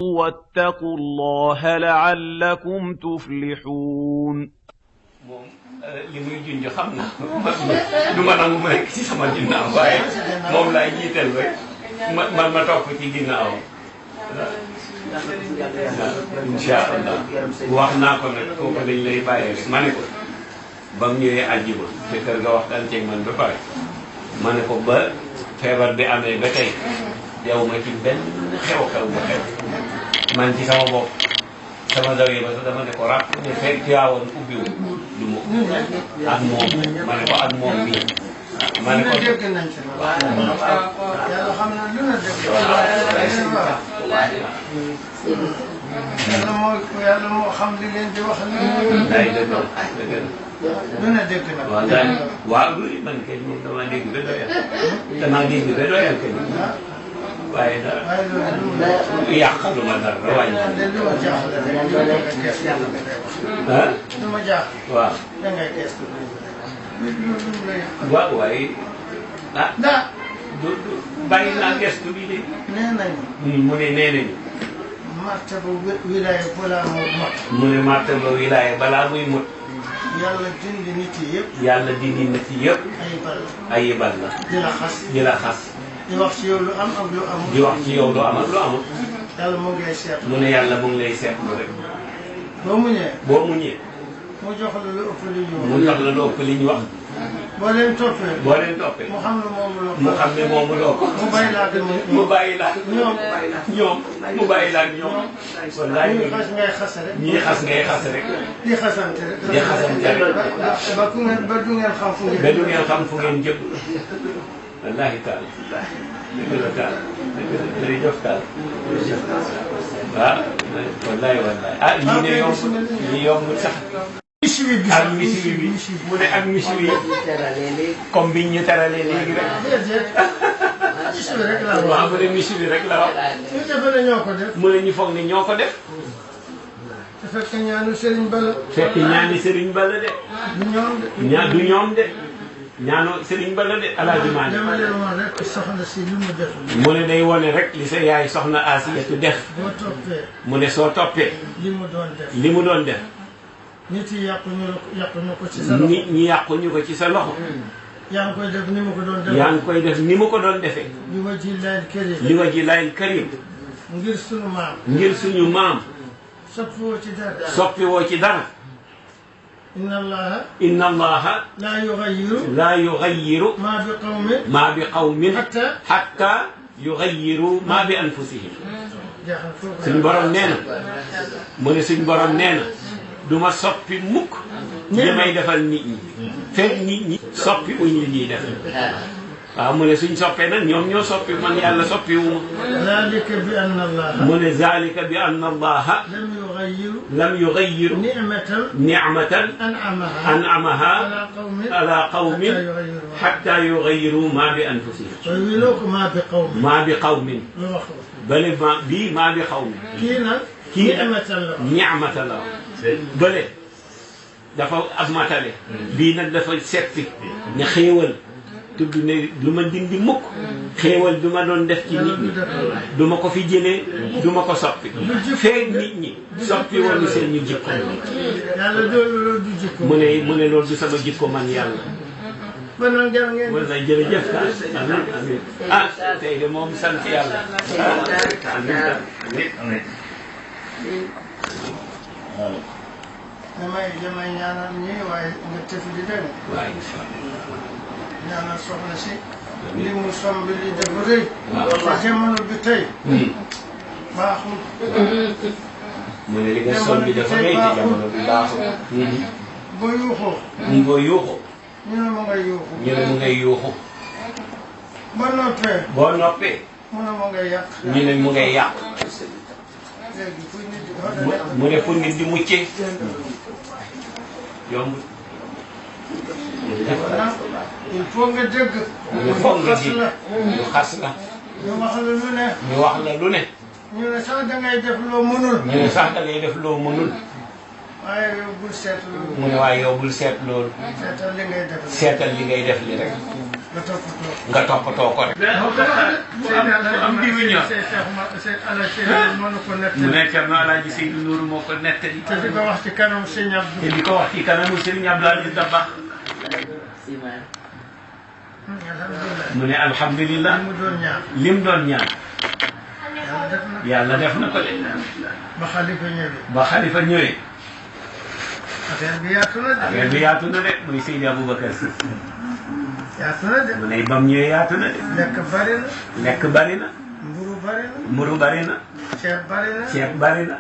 واتقوا الله لعلكم تفلحون. li muy junj xam naa du ma nangu ma nekk ci sama ginnaaw waaye moom laay jiital rek ma topp ci ginnaaw incha allah wax naa ko nag kooku dañ lay bàyyee rek ma ne ko ba mu ñëwee àjjuma te kër ga waxtaan ceeg man ba pare ma ne ko ba feebar bi amee ba tey yow ma ci benn xew-xew ba xew man ci sama bopp sama daw yi ba sax dama ne ko ràpp ne fekk yaawoon ubbiwu du ma ak moom ma ne ko ak moom bii ma ne ko dégg nañ ci yàlla xam na lu na dégg yàlla moo xam li ngeen di wax day dëgg lu na dégg na waaw man kay moom damaa dégg ba doyal damaa dégg ba doyal kay waaye dara yàqalu ma dara wàññi. lu ma jaaxle rek lu ma jaaxle. waaw da ngay gestu. waaw waaye ah. ndax. du bàyyi naa gestu bi de. nee nañu. mu ne nee nañu. martaba wilaaya balaa muy mot. mu ne martaba wilaaya balaa muy mot. yàlla dindi nit yi yëpp. yàlla dindi nit yi yëpp. ayibal la. di la xas. di la xas. di wax ci yow lu am ak lu amul. di wax ci yow lu am ak lu amul. yàlla mu ngi lay seetlu. mu ne yàlla mu ngi lay seetlu rek. boo muñee. boo muñee. mu jox la lu ëpp li ñu wax. mu jox la lu ëpp li ñu wax. boo leen toppee. boo leen toppee. mu xam ne moomu loo ko. mu xam ne moomu loo ko. mu bàyyi laa dem mu bàyyi laa. ñoom. mu bàyyi laa ñoom. wallaay ñii xas ngay xas rek. ñii xas ngay xas rek. di xasante rek. di xasante rek. ba ku ngeen ba du ngeen xam fu ngeen. ba du ngeen xam fu ngeen jëm. wallaahi taal. dëgg la taal. dëgg la jërëjëf taal. waaw wallaahi wallaahi. ah lii de yombul lii yombul sax. ak misiri bi mu ne ak misiri yi comme biñ ñu teralee léegi rek. misiri rek la wax. waaw mu ne misiri rek la wax. ñu defe ne ñoo ko def. mu ne ñu foog ne ñoo ko def. te fekk ñaanu Serigne Balla. fekk ñaani Serigne Balla de. du ñoom de. du ñoom de. ñaanu Serigne Balla de Alaaji Maalik. dama leen wax rek soxna si li mu def. mu ne day wone rek li sa yaay soxna Asiyatu def. boo toppee. mu ne soo toppee. li mu doon def. li mu doon def. nit yi yàquñu ko ci sa loxo. nit ñi yàquñu ko ci sa loxo. yaa ngi koy def ni mu ko doon defee. yaa ngi koy def ni mu ko doon defee. li wajhillahil karim. li wajhillahil karim. ngir suñu maam. ngir suñu maam. soppiwoo ci dara. soppiwoo ci dara. inna allaha. inna allaha. laa yughayyiru. laa yughayyiru. maa bi qawmin. maa bi qawmin. hatta yughayyiru maa bi anfusihim. jeexal foofu. suñu borom nee na. mu ne suñu borom nee na. du ma soppi mukk. li may defal nit ñi. fekk nit ñi. soppi uñ li ñuy def. waaw mu ne suñ soppee nag ñoom ñoo soppi man yàlla soppi wu ma. zaalika bi anna allaha. mu ne zaalika bi anna allaha. lam yughayyiru. ni'matan. an'amaha. ala qawmin. hatta yughayyiru ma bi anfusihim. ma bi qawmin. bale bii ma bi qawmin. kii ni'matan la. bële dafa ab matale. bii nag dafa seppi ne xéewal tudd ne du ma dindi mukk xéewal bi ma doon def ci nit ñi du ma ko fi jëlee du ma ko soppi feeg nit ñi soppi woon seen ñu jikko mu ne loolu du sama jikko man yàlla wala jërëjëf ka amiin amiin ah tey de moom sant yàlla amiin damay ñaanal ñii waaye nga tëf di dem. waaw incha allah. ñaanal soxna si. li mu somb li dafa rëy. waaw te jamono bi tey. baaxul. mu ne li nga somb bi dafa rëy te jamono bi baaxul. boo yuuxoo. boo yuuxoo. ñu ne mu ngay yuuxu. ñu ne mu ngay yuuxu. boo noppee. boo noppee. mu ne mu ngay yàq. ñu ne mu ngay yàq. léegi fu nit mu ne fu nit di muccee. yomb. il faut nga dégg. il faut nga dégg ñu xas la. ñu wax la lu ne. ñu wax la lu ne. ñu ne sax da ngay def loo mënul. ñu ne sax da ngay def loo mënul. waaye yow bul seet loolu. mu ne waaye yow bul seet loolu. seetal li ngay def. seetal li ngay def li rek. nga toppatoo ko rek. am diwu ñor. mu ne Thierno Alaaji Seydou Nourou moo ko nettali. te di ko wax ci kanamu Sëñ Abdou. te di ko wax ci kanamu Sëñ Abdou Dabakh. mu ne alhamdulilah. li mu doon ñaan. yàlla def na ko de. ba xalifa ñëwee. affaire bi yaatu na de. affaire bi yaatu na de muy Seydi Aboubacar Sy. yaatu na de. mu ne bam ñëwee yaatu na de. lekk bari na. lekk bari na. mburu bari na. mburu bari na. ceeb bari na. ceeb bari na.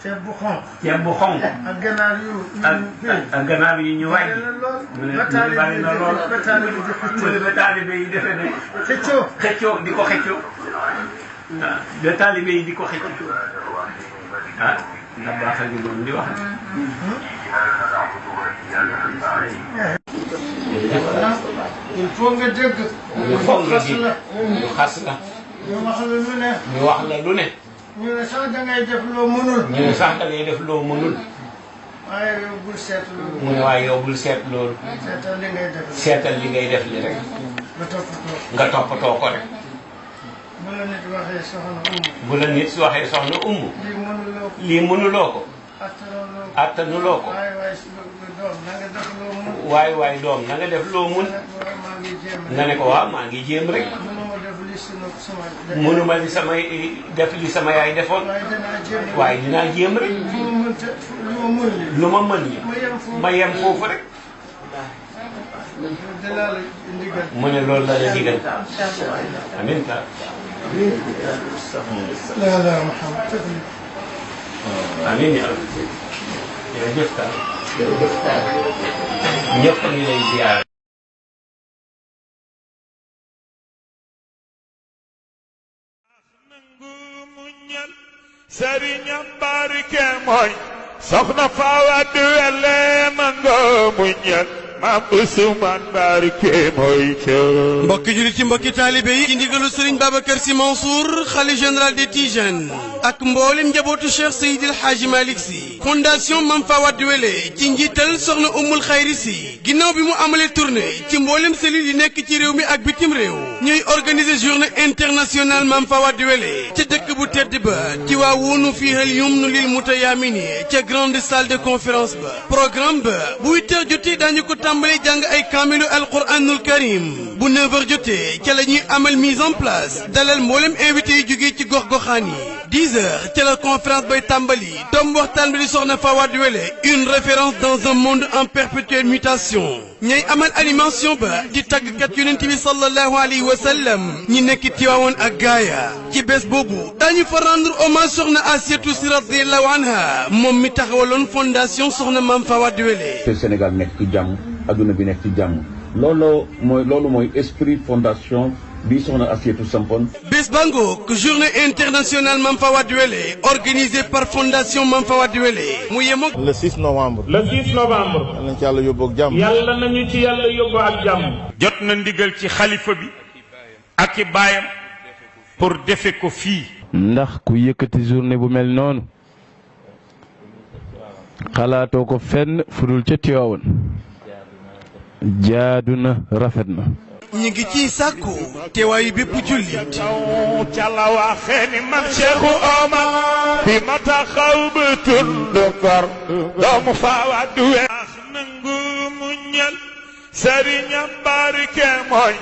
ceeb bu xonq. ceeb bu xonq. ak ganaar yu ak ganaar yu ñu wàññi. mu ne bari na lool. mu ne ba taalibe yi defe ne. xëccoo di ko xëccoo. ah ba taalibe yi di ko xëccoo. ah ndax baaxal gi doon di wax. il faut nga dégg. il faut nga dégg ñu xas la. ñu wax la lu ne. ñu wax la lu ne. ñu ne sax da ngay def loo mënul. ñu ne sax da ngay def loo mënul. waaye yow bul seet loolu. mu ne waaye yow bul seet loolu. seetal li ngay def. seetal li ngay def li rek. nga toppatoo ko rek. bu la nit waxee soxna Umu. bu la nit waxee soxna Umu. lii mënuloo ko. attanuloo ko. waay doom na nga def loo mun. nga ne ko waaw maa ngi jéem rek. mënuma li samay def li sama yaay defoon. waaye dinaa jéem rek. lu ma mën li ma yem foofu rek. mu ne loolu la la digal. amiin ta. amiin yaa rabbi. jërëjëf ta. ñëpp a ngi lay ziar. Sëriñam barke mooy soxna Fawade Wele mango muñal maam Ousmane barke mooy cër. mbokki jullit ci mbokki taalibe yi ci ndigalu Serigne Babacar Sy Mansour xalifa général des Tijanes ak mboolem njabootu Cheikh Seydil Hadji Malick Sy fondation Mame Fawade Wele ci njiital soxna Ummul Khayri Sy ginnaaw bi mu amalee tournée ci mboolem cellule yi nekk ci réew mi ak bitim réew ñuy organiser journée internationale Mame Fawade Wele ca dëkk bu tedd ba ci waa wunu fiihal yumnu lil mutayaamini ca grande salle de conférence ba programme ba bu 8h jotee daañu ko tàmbale jàng ay kaamilu alquranul karim bu 9h jotee ca la ñuy amal mise en place dalal mboolem invité yi jógee ci gox-goxaan yi 10h ca la conférence bay tàmbali tomb waxtaan bi di soxna Fawade Wele une référence dans un monde en perpétuelle mutation ñay amal animation ba di tàggkat yonent bi sallallahu alayhi wa sallam ñi nekk Tiwaawoon ak gaaya ci bés boobu daañu fa rendre hommage soxna Asiyatu Si radiyallahu anha moom mi taxawaloon fondation soxna Mame Fawade Wele. te Sénégal nekk ci jàmm adduna bi nekk ci jàmm loolu mooy esprit fondation bi soxna Asiyatu sampoon. bés bango journée internationale Mame Fawade Wele organisée par fondation Mame Fawade Wele mu yemook le 6 novembre. le 6 novembre. yal nañu ci yàlla yóbbu ak jàmm. yàlla nañu ci yàlla yóbbu ak jàmm. jot na ndigal ci xalifa bi ak i baayam pour defe ko fii. ndax ku yëkkati journée bu mel noonu xalaatoo ko fenn fudul ca Tiwaawan jaadu na rafet na. ñi ngi ciy sàkku teewaayu bépp jullit. ca la waxee ni man Cheikhu Omar bi ma taxaw ba tund kor doomu Fawade Wele nangu muñal sëriñam barke mooy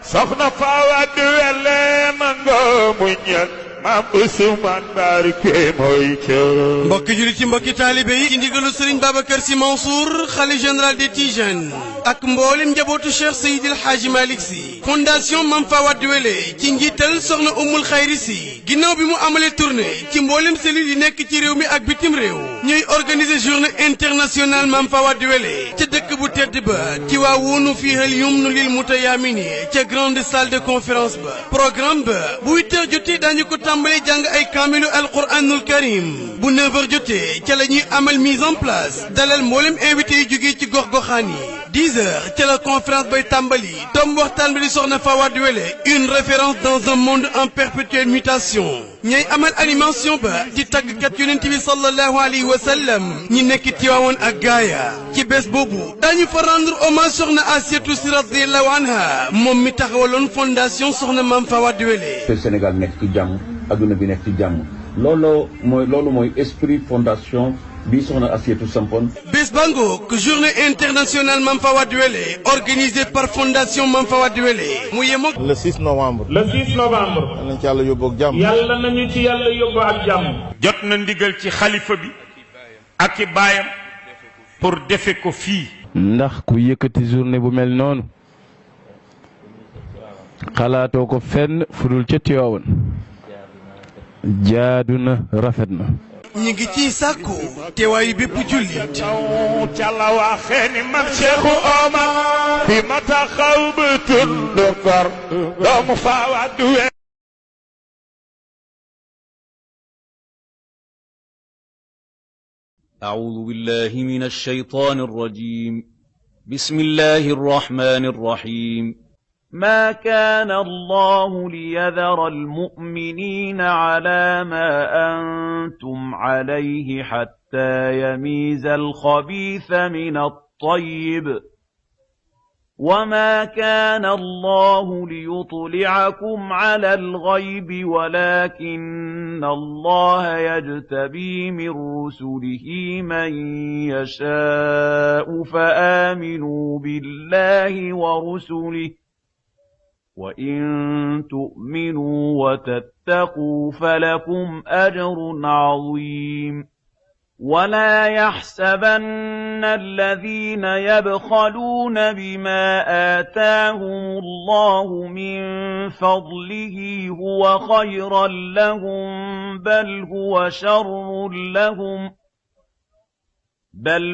soxna Fawade Wele mango muñal maam Ousmane barke mooy cër. mbokki jullit ci mbokki taalibe yi ci ndigalu Serigne Babacar Sy Mansour xalifa général des Tijanes ak mboolem njabootu Cheikh Seydil Hadji Malick Sy fondation Mame Fawade Wele ci njiital soxna Ummul Khayri Sy ginnaaw bi mu amalee tournée ci mboolem cellule yi nekk ci réew mi ak bitim réew ñuy organiser journée internationale Mame Fawade Wele ca dëkk bu tedd ba ci waa wunu fiihal yumnu lil mutayaamini ca grande salle de conférence ba programme ba bu 8h jotee daañu ko tàmbale jàng ay kaamilu alquranul karim bu 9h jotee ca la ñuy amal mise en place dalal mboolem invité yi jógee ci gox-goxaan yi 10h ca la conférence bay tàmbali tom waxtaan bi di soxna Fawade Wele une référence dans un monde en perpétuelle mutation ñay amal animation ba di tàggkat yonent bi sallallahu alayhi wa sallam ñi nekk Tiwaawoon ak gaaya ci bés boobu dañu fa rendre hommage soxna Asiyatu Si radiyallahu anha moom mi taxawaloon fondation soxna Mame Fawade Wele. te Sénégal nekk ci jàmm adduna bi nekk ci jàmm loolu mooy esprit fondation bi soxna Asiyatu sampoon. bés bango que journée internationale Mame Fawade Wele organisée par fondation Mame Fawade Wele mu yemook le 6 novembre. le 6 novembre. yal nañu ci yàlla yóbbu ak jàmm. yàlla nañu ci yàlla yóbbu ak jàmm. jot na ndigal ci xalifa bi ak i baayam pour defe ko fii. ndax ku yëkkati journée bu mel noonu xalaatoo ko fenn fudul ca Tiwaawan jaadu na rafet na. ñi ngi ciy sàkku teewaayu bépp jullit. ca la waxee ni man Cheikh Omar bi ma taxaw ba tund kor doomu Fawade Wele. أعوذ بالله من الشيطان الرجيم بسم الله الرحمن الرحيم ما كان الله ليذر المؤمنين على ما أنتم عليه حتى يميز الخبيث من الطيب وما كان الله ليطلعكم على الغيب ولكن الله يجتبي من رسله من يشاء فآمنوا بالله ورسله وإن تؤمنوا وتتقوا فلكم أجر عظيم ولا يحسبن الذين يبخلون بما آتاهم الله من فضله هو خيرا لهم بل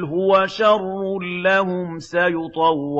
هو شر لهم سيطوقون